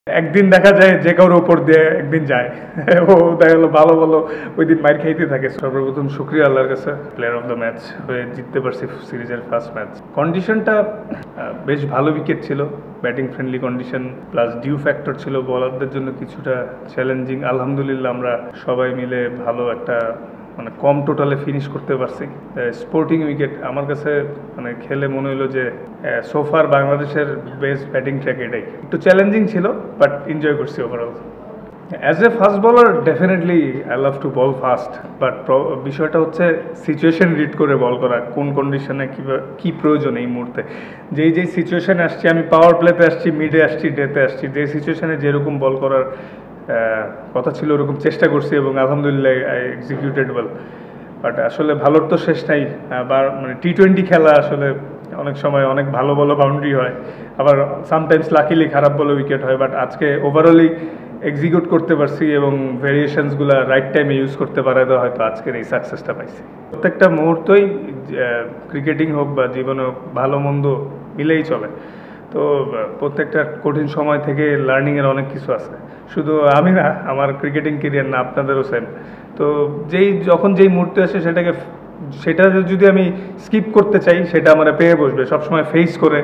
একদিন দেখা যায় যে কারোর উপর দিয়ে একদিন যায় ও দেখা গেলো ভালো ভালো ওই দিন মাইর খাইতে থাকে। সর্বপ্রথম শুকরিয়া আল্লাহর কাছে, প্লেয়ার অফ দ্য ম্যাচ হয়ে জিততে পারছি সিরিজের ফার্স্ট ম্যাচ। কন্ডিশনটা বেশ ভালো উইকেট ছিল, batting friendly condition, plus due factor ছিল বোলারদের জন্য কিছুটা চ্যালেঞ্জিং। আলহামদুলিল্লাহ আমরা সবাই মিলে ভালো একটা মানে কম টোটালে ফিনিশ করতে পারছি। স্পোর্টিং উইকেট আমার কাছে মানে খেলে মনে হলো যে সোফার বাংলাদেশের বেস্ট ব্যাটিং ট্র্যাক এটাই। একটু চ্যালেঞ্জিং ছিল বাট এনজয় করছি overall. As a fast bowler definitely I love to ball fast, but বিষয়টা হচ্ছে সিচুয়েশন রিড করে বল করা, কোন কন্ডিশনে কী প্রয়োজন এই মুহূর্তে। যেই সিচুয়েশানে আসছি, আমি পাওয়ার প্লেতে আসছি, মিডে আসছি, ডেতে আসছি, যে সিচুয়েশানে যেরকম বল করার কথা ছিল ওরকম চেষ্টা করছি এবং আলহামদুলিল্লাহ আই এক্সিকিউটেড ওয়েল। বাট আসলে ভালোর তো শেষ নাই। আবার মানে টি-20 খেলা আসলে অনেক সময় অনেক ভালো ভালো বাউন্ডারি হয়, আবার সামটাইমস লাকিলি খারাপ বলে উইকেট হয়। বাট আজকে ওভারঅলই এক্সিকিউট করতে পারছি এবং ভেরিয়েশনসগুলো রাইট টাইমে ইউজ করতে পারে তো হয়তো আজকের এই সাকসেসটা পাইছি। প্রত্যেকটা মুহূর্তই ক্রিকেটিং হোক বা জীবনে হোক ভালো মন্দ মিলেই চলে। তো প্রত্যেকটা কঠিন সময় থেকে লার্নিংয়ের অনেক কিছু আছে, শুধু আমি না, আমার ক্রিকেটিং কেরিয়ার না, আপনাদেরও সেম। তো যখন যেই মুহূর্তে আসে সেটা যদি আমি স্কিপ করতে চাই সেটা আমার পেয়ে বসবে। সবসময় ফেস করে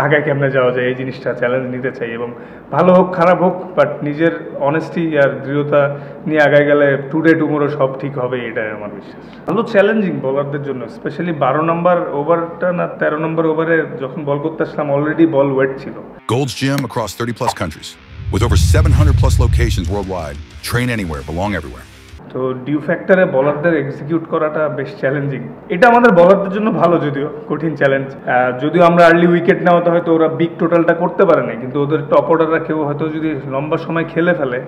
আগায় কেমনে যাওয়া যায় এই জিনিসটা চ্যালেঞ্জ নিতে চাই, এবং ভালো হোক খারাপ হোক বাট নিজের অনেস্টি আর দৃঢ়তা নিয়ে আগায় গেলে টুডে টুমোরো সব ঠিক হবে, এটাই আমার বিশ্বাস। ভালো চ্যালেঞ্জিং বোলারদের জন্য, স্পেশালি 12 নম্বর ওভারটা না 13 নম্বর ওভারে যখন বল করতে আসলাম অলরেডি বল ওয়েট ছিল। Gold's Gym across 30 plus countries with over 700 plus locations worldwide. Train anywhere, belong everywhere. তো ডিউ ফ্যাক্টরে বলারদের এক্সিকিউট করাটা বেশ চ্যালেঞ্জিং। এটা আমাদের বলারদের জন্য ভালো, যদিও কঠিন চ্যালেঞ্জ। যদিও আমরা আর্লি উইকেট নেওয়াতে হয়তো ওরা বিগ টোটালটা করতে পারে না, কিন্তু ওদের টপ অর্ডাররা কেউ হয়তো যদি লম্বা সময় খেলে ফেলে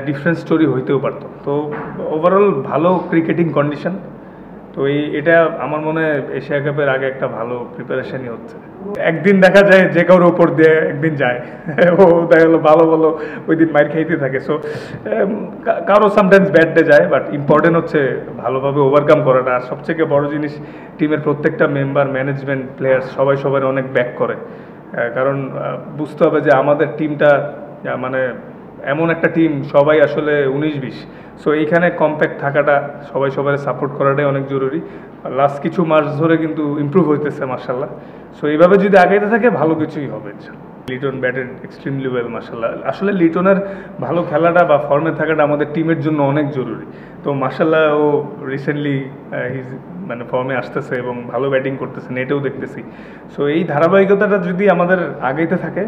ডিফারেন্ট স্টোরি হইতেও পারতো। তো ওভারঅল ভালো ক্রিকেটিং কন্ডিশন। তো এটা আমার মনে হয় এশিয়া কাপের আগে একটা ভালো প্রিপারেশনই হচ্ছে। একদিন দেখা যায় যে কারোর উপর দিয়ে একদিন যায় ও দেখা গেলো ভালো ভালো ওই দিন মাইর খাইতে থাকে। সো কারো সামটাইমস ব্যাড ডে যায়, বাট ইম্পর্টেন্ট হচ্ছে ভালোভাবে ওভারকাম করাটা। আর সবথেকে বড় জিনিস, টিমের প্রত্যেকটা মেম্বার, ম্যানেজমেন্ট, প্লেয়ার্স সবাই সবার অনেক ব্যাক করে। কারণ বুঝতে হবে যে আমাদের টিমটা মানে এমন একটা টিম, সবাই আসলে 19-20। সো এইখানে কম্প্যাক্ট থাকাটা, সবাই সবাই সাপোর্ট করাটাই অনেক জরুরি। লাস্ট কিছু মাস ধরে কিন্তু ইমপ্রুভ হইতেছে মাশাআল্লাহ। সো এইভাবে যদি আগাইতে থাকে ভালো কিছুই হবে ইনশাআল্লাহ। লিটন ব্যাটেড এক্সট্রিমলি ওয়েল মাশাআল্লাহ। আসলে লিটনের ভালো খেলাটা বা ফর্মে থাকাটা আমাদের টিমের জন্য অনেক জরুরি। তো মাশাআল্লাহ ও রিসেন্টলি মানে ফর্মে আসতেছে এবং ভালো ব্যাটিং করতেছে, নেটেও দেখতেছি। সো এই ধারাবাহিকতাটা যদি আমাদের আগাইতে থাকে,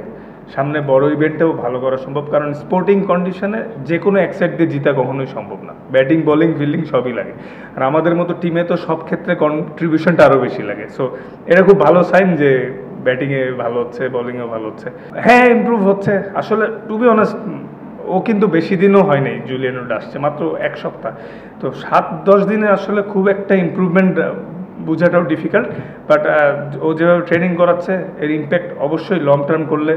সামনে বড় ইভেন্টেও ভালো করা সম্ভব। কারণ স্পোর্টিং কন্ডিশনে যে কোনো এক সাইড দিয়ে জিতা কখনোই সম্ভব না। ব্যাটিং, বোলিং, ফিল্ডিং সবই লাগে, আর আমাদের মতো টিমে তো সব ক্ষেত্রে কন্ট্রিবিউশনটা আরও বেশি লাগে। সো এটা খুব ভালো সাইন যে ব্যাটিংয়ে ভালো হচ্ছে, বোলিংয়েও ভালো হচ্ছে। হ্যাঁ, ইমপ্রুভ হচ্ছে। আসলে টু বি অনেস্ট ও কিন্তু বেশি দিনও হয় নাই, জুলিয়ান উড আসছে মাত্র 1 সপ্তাহ। তো 7-10 দিনে আসলে খুব একটা ইমপ্রুভমেন্ট বোঝাটাও ডিফিকাল্ট। বাট ও যেভাবে ট্রেনিং করাচ্ছে এর ইম্প্যাক্ট অবশ্যই লং টার্ম করলে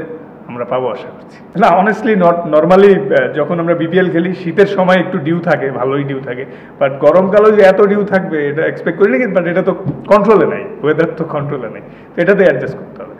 আমরা পাবো আশা করছি। না, অনেস্টলি নর্মালি যখন আমরা বিপিএল খেলি শীতের সময় একটু ডিউ থাকে, ভালোই ডিউ থাকে। বাট গরমকালেও যে এত ডিউ থাকবে এটা এক্সপেক্ট করি না, বাট এটা তো কন্ট্রোলে নাই, ওয়েদার তো কন্ট্রোলে নেই, তো এটাতে অ্যাডজাস্ট করতে হবে।